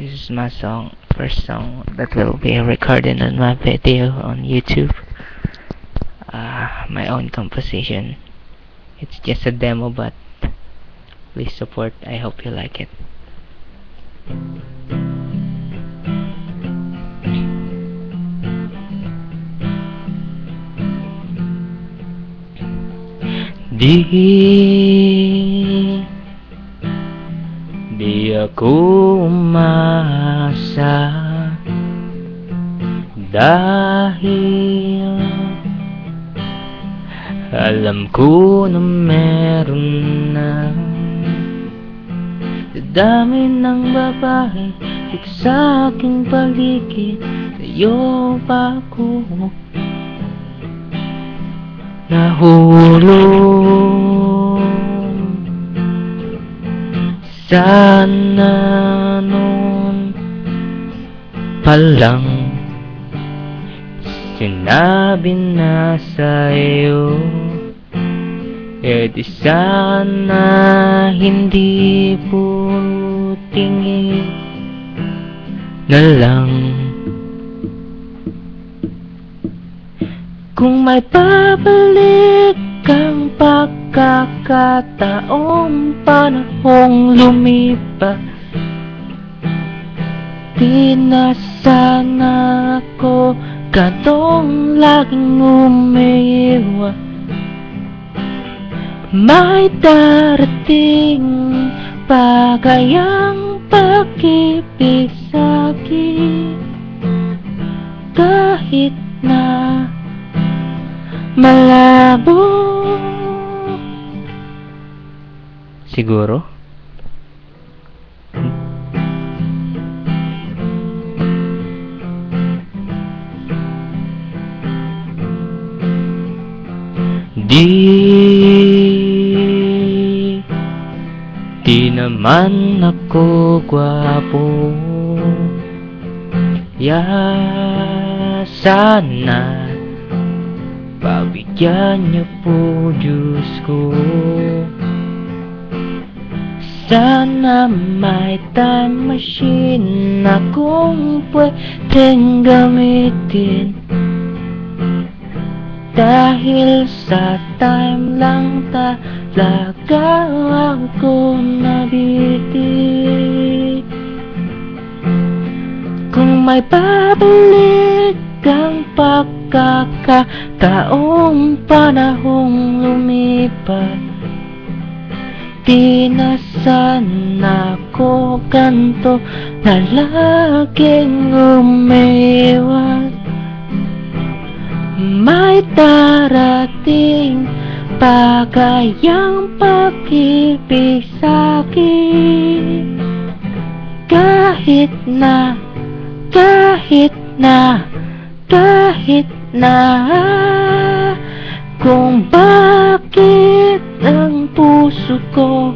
This is my song, first song that will be recorded on my video on YouTube. My own composition. It's just a demo, but please support. I hope you like it. Di ako umasa dahil alam ko na meron na dami ng babae sa aking paligid. Sa'yo pa ako nahulog. Sana noon palang sinabi na sa'yo, di sana hindi puro tingin na lang. Kung may babalik kang pagkakataong panahong lumipas, di na sana ako ganitong laging umiiwas. May darating bagayang pag-ibig sa'kin, kahit na malabo. Siguro? Di naman ako gwapo, sana pabigyan niyo po Diyos ko. Sana may time machine akong pwedeng gamitin, dahil sa time lang talaga ako nabitin. Kung may babalik kang pagkakataong panahong lumipas, di na sana ako ganito na laging umiiwas. May darating bagayang pag-ibig sa'kin, kahit na kung bakit ang puso ko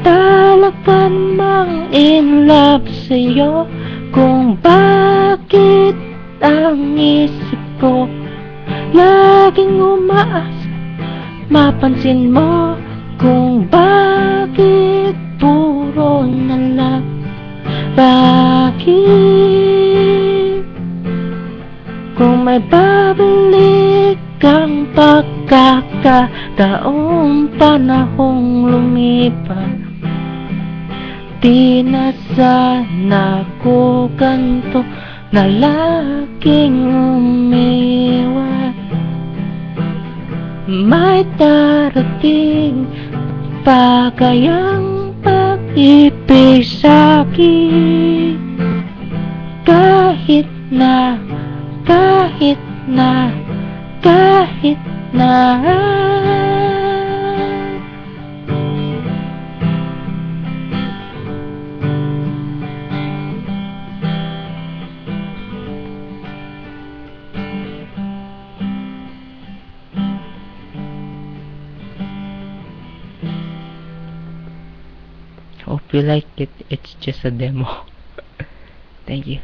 talaga namang in love sa'yo, kung bakit ang isip ko laging umaasa mapansin mo, kung bakit puro na lang. Bakit? Kung may babalik kang pagkakataong panahong lumipas, di na sana ako ganito na laging umiiwas. May darating bagayang pag-ibig sa'kin, kahit na Hope you like it. It's just a demo. Thank you.